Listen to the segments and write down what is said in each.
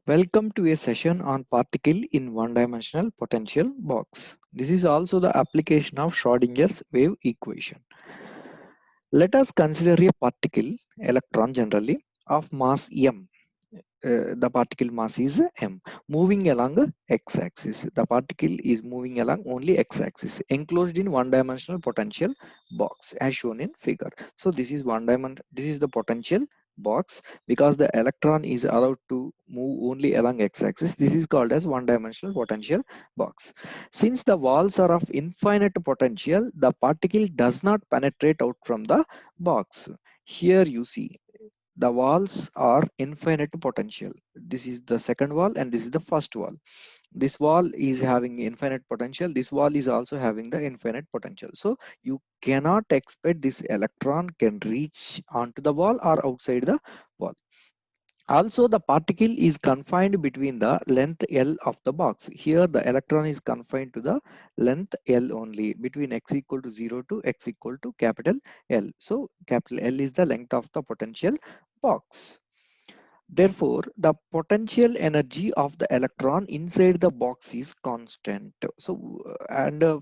Welcome to a session on particle in one-dimensional potential box. This is also the application of Schrodinger's wave equation. Let us consider a particle, electron generally, of mass m. The particle mass is m, moving along a x-axis. The particle is moving along only x-axis, enclosed in one-dimensional potential box, as shown in figure. So this is one dimension. This is the potential box because the electron is allowed to move only along x-axis. This is called as one-dimensional potential box. Since the walls are of infinite potential, the particle does not penetrate out from the box. Here you see the walls are infinite potential. This is the second wall and this is the first wall. This wall is having infinite potential. This wall is also having the infinite potential. So you cannot expect this electron can reach onto the wall or outside the wall. Also, the particle is confined between the length L of the box. Here the electron is confined to the length L only, between x equal to 0 to x equal to capital L. So capital L is the length of the potential box. Therefore, the potential energy of the electron inside the box is constant. So,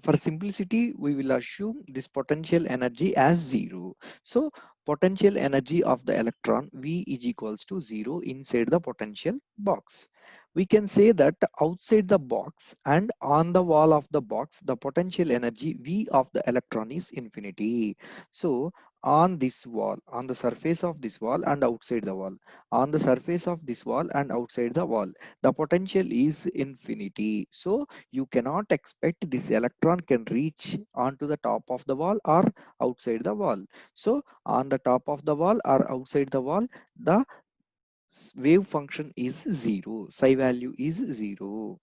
for simplicity, we will assume this potential energy as 0. So, potential energy of the electron V is equals to 0 inside the potential box. We can say that outside the box and on the wall of the box, the potential energy V of the electron is infinity. So, on this wall, on the surface of this wall and outside the wall, on the surface of this wall and outside the wall, the potential is infinity. So you cannot expect this electron can reach onto the top of the wall or outside the wall. So on the top of the wall or outside the wall, the wave function is 0, psi value is 0.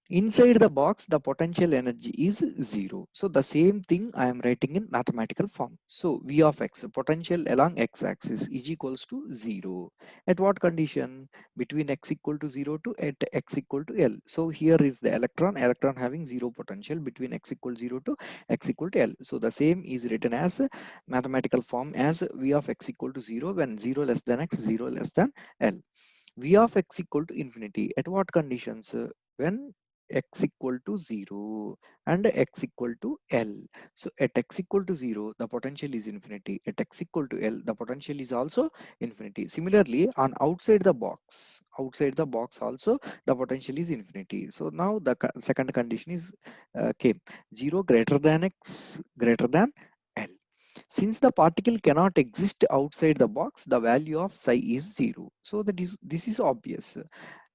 Inside the box, the potential energy is 0. So the same thing I am writing in mathematical form. So V of x, potential along x-axis is equals to 0. At what condition? Between x equal to 0 to at x equal to L. So here is the electron having 0 potential between x equal 0 to x equal to L. So the same is written as mathematical form as V of x equal to 0 when 0 less than x, 0 less than L. V of x equal to infinity at what conditions? When x equal to 0 and x equal to L. So at x equal to 0, the potential is infinity. At x equal to L, the potential is also infinity. Similarly, on outside the box also, the potential is infinity. So now the second condition is came 0 greater than x greater than L. Since the particle cannot exist outside the box, the value of psi is 0. So this is obvious.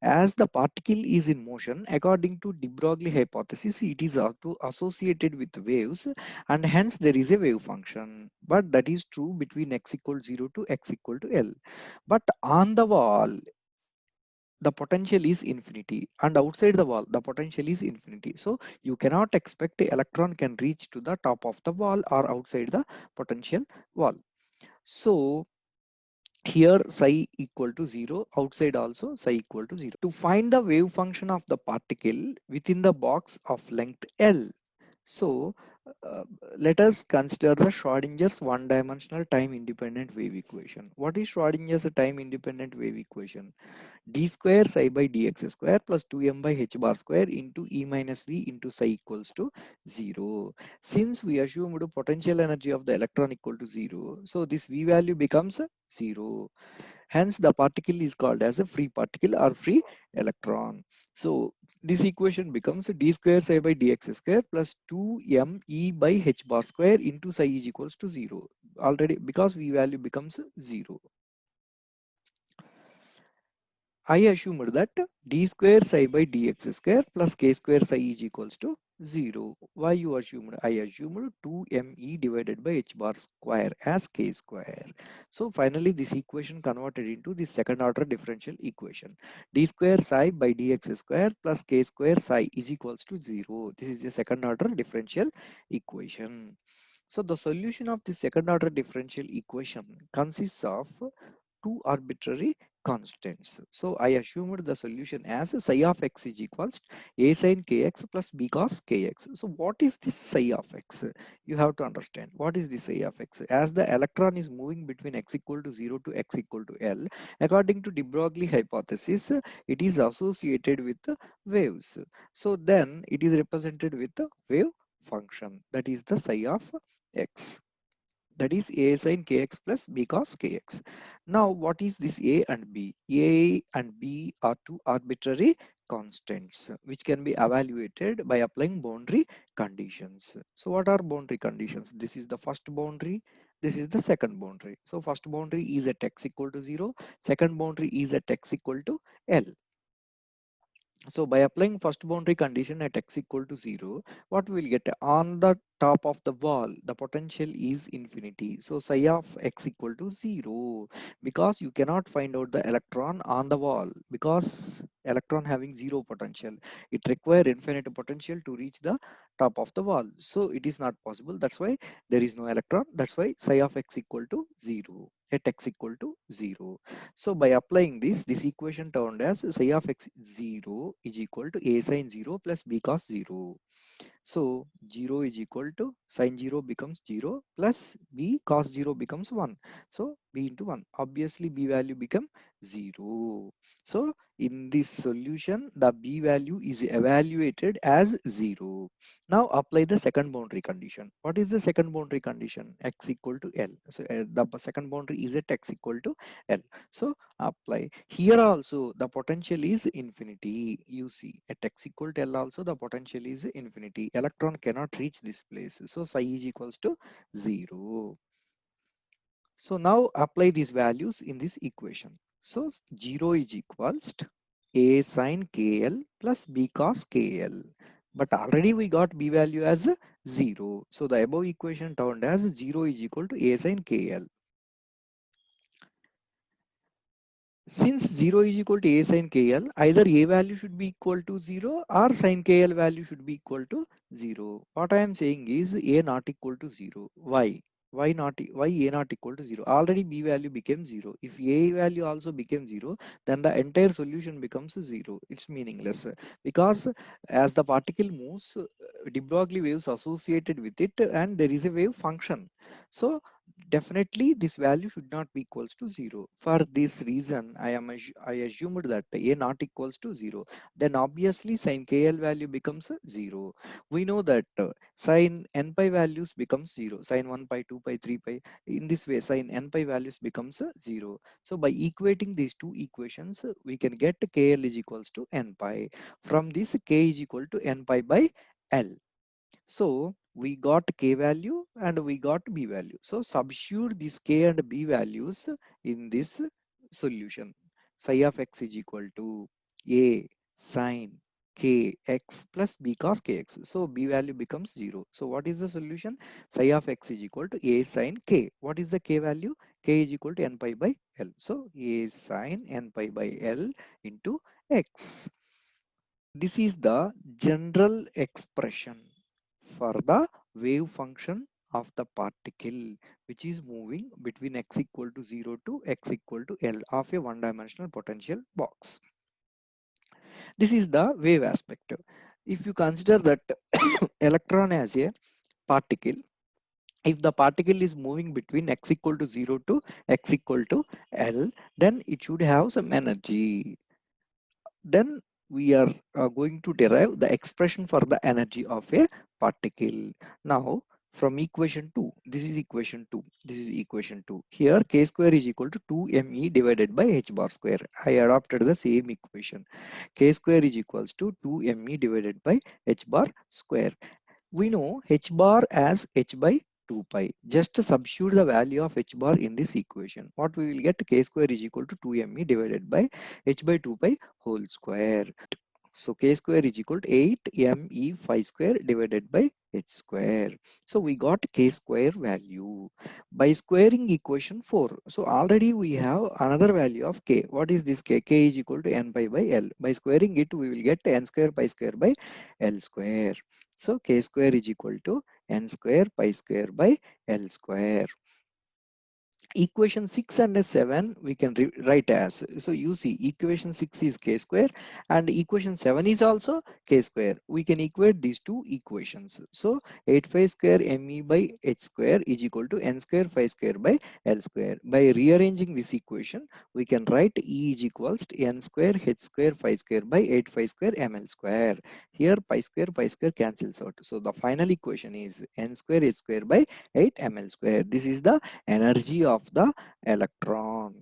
As the particle is in motion, according to de Broglie hypothesis, it is also associated with waves and hence there is a wave function. But that is true between x equal 0 to x equal to L. But on the wall, the potential is infinity, and outside the wall the potential is infinity. So you cannot expect the electron can reach to the top of the wall or outside the potential wall. So here psi equal to 0, outside also psi equal to 0. To find the wave function of the particle within the box of length L, so uh, let us consider the Schrodinger's one-dimensional time-independent wave equation. What is Schrodinger's time-independent wave equation? D square psi by dx square plus 2m by h bar square into e minus v into psi equals to 0. Since we assumed potential energy of the electron equal to 0, so this v value becomes 0. Hence the particle is called as a free particle or free electron. So this equation becomes d square psi by dx square plus 2m e by h bar square into psi is equals to 0. Already because v value becomes 0. I assumed that d square psi by dx square plus k square psi is equals to 0. Why you assumed? I assumed 2me divided by h bar square as k square. So finally this equation converted into the second order differential equation. D square psi by dx square plus k square psi is equals to 0. This is the second order differential equation. So the solution of the second order differential equation consists of two arbitrary constants. So I assumed the solution as psi of x is equals a sin kx plus b cos kx. So what is this psi of x? You have to understand what is the psi of x. As the electron is moving between x equal to 0 to x equal to L, according to de Broglie hypothesis, it is associated with waves. So then it is represented with the wave function, that is the psi of x, that is a sin kx plus b cos kx. Now what is this a and b? A and b are two arbitrary constants which can be evaluated by applying boundary conditions. So what are boundary conditions? This is the first boundary, this is the second boundary. So first boundary is at x equal to 0, second boundary is at x equal to L. So by applying first boundary condition at x equal to 0, what we will get? On the top of the wall, the potential is infinity. So psi of x equal to 0, because you cannot find out the electron on the wall because electron having 0 potential. It require infinite potential to reach the top of the wall. So it is not possible. That's why there is no electron. That's why psi of x equal to 0 at x equal to 0. So by applying this equation termed as psi of x 0 is equal to a sin 0 plus b cos 0. So 0 is equal to sin 0 becomes 0 plus b cos 0 becomes 1. So b into 1. Obviously b value become 0. So in this solution the b value is evaluated as 0. Now apply the second boundary condition. What is the second boundary condition? X equal to L. So the second boundary is at x equal to L. So apply. Here also the potential is infinity. You see at x equal to L also the potential is infinity. Electron cannot reach this place. So psi is equals to 0. So now apply these values in this equation. So 0 is equals to a sin kl plus b cos kl. But already we got b value as 0. So the above equation turned as 0 is equal to a sin kl. Since 0 is equal to a sin kl, either a value should be equal to 0 or sin kl value should be equal to 0. What I am saying is a not equal to 0. Why? Why a not equal to 0? Already b value became 0. If a value also became 0, then the entire solution becomes 0. It's meaningless because as the particle moves, de Broglie waves associated with it and there is a wave function. So definitely this value should not be equals to 0. For this reason I assumed that a not equals to 0. Then obviously sin kl value becomes 0. We know that sin n pi values becomes 0. Sin 1 pi, 2 pi, 3 pi. In this way sin n pi values becomes 0. So by equating these two equations we can get kl is equals to n pi. From this k is equal to n pi by L. So we got k value and we got b value. So substitute these k and b values in this solution. Psi of x is equal to a sin k x plus b cos kx. So b value becomes 0. So what is the solution? Psi of x is equal to a sin k. What is the k value? K is equal to n pi by L. So a sin n pi by L into x. This is the general expression for the wave function of the particle which is moving between x equal to 0 to x equal to L of a one-dimensional potential box. This is the wave aspect. If you consider that electron as a particle, if the particle is moving between x equal to 0 to x equal to L, then it should have some energy. Then we are going to derive the expression for the energy of a particle. Now from equation 2, this is equation 2, this is equation 2. Here k square is equal to 2me divided by h bar square. I adopted the same equation. K square is equals to 2me divided by h bar square. We know h bar as h by 2 pi. Just substitute the value of h bar in this equation. What we will get? K square is equal to 2me divided by h by 2 pi whole square. So k square is equal to 8me phi square divided by h square. So we got k square value by squaring equation 4. So already we have another value of k. What is this k? K is equal to n pi by L. By squaring it we will get n square pi square by L square. So k square is equal to n square pi square by L square. Equation 6 and 7 we can write as, so you see equation 6 is k square and equation 7 is also k square. We can equate these two equations. So 8 phi square me by h square is equal to n square phi square by l square. By rearranging this equation we can write E is equals to n square h square phi square by 8 phi square ml square. Here pi square cancels out, so the final equation is n square h square by 8 ml square. This is the energy of the electron.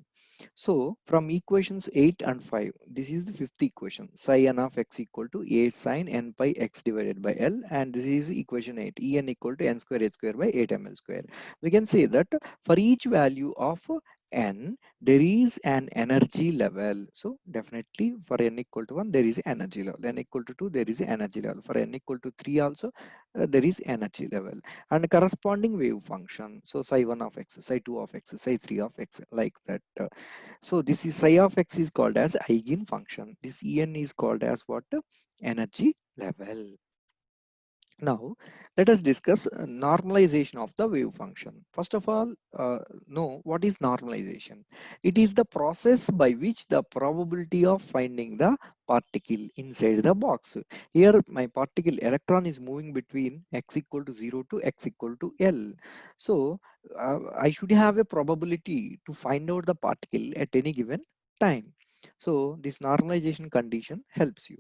So from equations 8 and 5, this is the fifth equation. Psi n of x equal to a sine n pi x divided by L, and this is equation 8. En equal to n square h square by 8 ml square. We can say that for each value of n, there is an energy level. So definitely for n equal to 1, there is energy level. N equal to 2, there is energy level. For n equal to 3 also, there is energy level and corresponding wave function. So psi 1 of x, psi 2 of x, psi 3 of x, like that. So this is psi of x is called as eigen function. This En is called as what? Energy level. Now, let us discuss normalization of the wave function. First of all, know what is normalization. It is the process by which the probability of finding the particle inside the box. Here, my particle electron is moving between x equal to 0 to x equal to L. So, I should have a probability to find out the particle at any given time. So, this normalization condition helps you.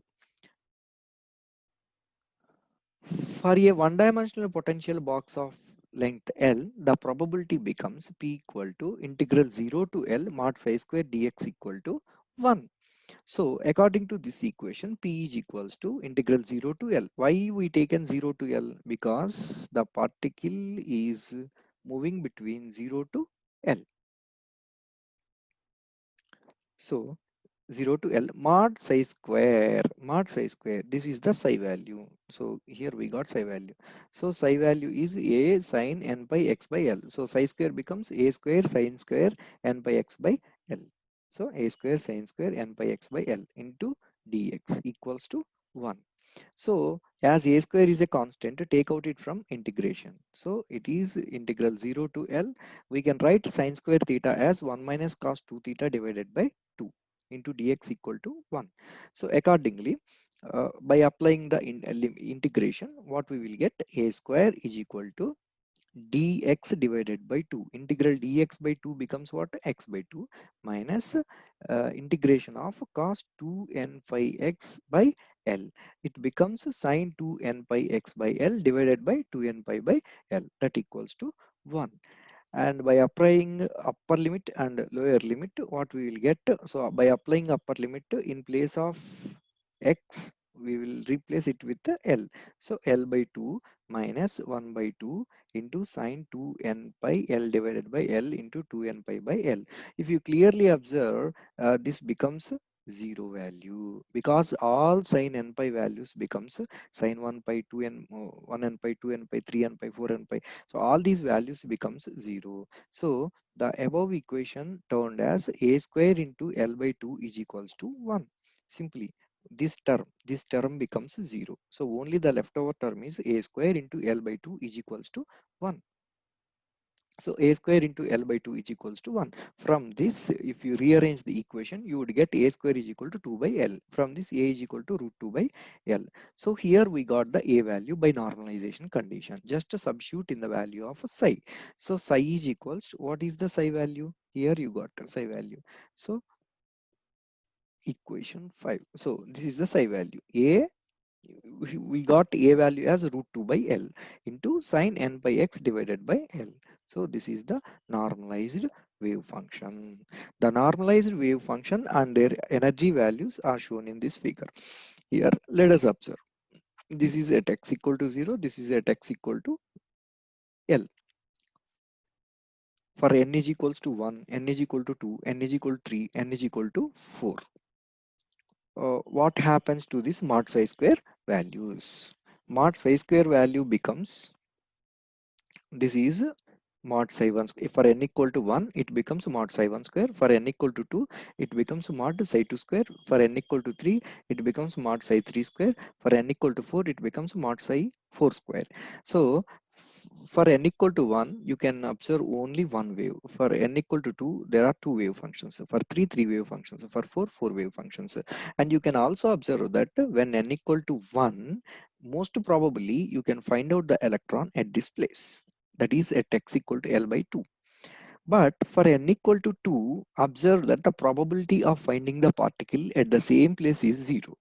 For a one-dimensional potential box of length L, the probability becomes P equal to integral 0 to L mod psi square dx equal to 1. So according to this equation, P is equals to integral 0 to L. Why we taken 0 to L? Because the particle is moving between 0 to L. So 0 to L mod psi square, this is the psi value. So here we got psi value. So psi value is a sine n by x by L. So psi square becomes a square sine square n by x by L. So a square sine square n by x by L into dx equals to 1. So as a square is a constant, take out it from integration. So it is integral 0 to L. We can write sine square theta as 1 minus cos 2 theta divided by 2 into dx equal to 1. So accordingly, by applying the integration, what we will get, a square is equal to dx divided by 2. Integral dx by 2 becomes what? X by 2 minus integration of cos 2n phi x by L. It becomes sine 2n pi x by L divided by 2n pi by L. That equals to 1. And by applying upper limit and lower limit, what we will get? So by applying upper limit, in place of x, we will replace it with the L. So L by 2 minus 1 by 2 into sine 2n pi L divided by L into 2n pi by L. If you clearly observe, this becomes 0 value, because all sine n pi values becomes sine 1 pi 2n 1 n pi 2 n pi 3 n pi 4 n pi. So all these values becomes 0. So the above equation turned as a square into L by 2 is equals to 1. Simply this term becomes 0. So only the leftover term is a square into L by 2 is equals to 1. So a square into L by 2 is equals to 1. From this, if you rearrange the equation, you would get a square is equal to 2 by L. From this, a is equal to root 2 by L. So here we got the a value by normalization condition. Just to substitute in the value of psi. So psi is equals to, what is the psi value? Here you got a psi value. So equation 5. So this is the psi value. We got a value as root 2 by L into sine n by x divided by L. So this is the normalized wave function. The normalized wave function and their energy values are shown in this figure. Here, let us observe. This is at x equal to 0. This is at x equal to L. For n is equals to 1, n is equal to 2, n is equal to 3, n is equal to 4. What happens to this mod psi square values? Mod psi square value becomes, this is mod psi 1 square. For n equal to 1, it becomes mod psi 1 square. For n equal to 2, it becomes mod psi 2 square. For n equal to 3, it becomes mod psi 3 square. For n equal to 4, it becomes mod psi 4 square. So for n equal to 1, you can observe only one wave. For n equal to 2, there are two wave functions. For 3, three wave functions. For 4, four wave functions. And you can also observe that when n equal to 1, most probably you can find out the electron at this place, that is at x equal to L by 2. But for n equal to 2, observe that the probability of finding the particle at the same place is 0.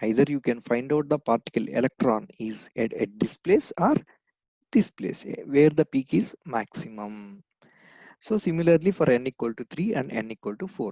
Either you can find out the particle electron is at this place or this place where the peak is maximum. So similarly for n equal to 3 and n equal to 4.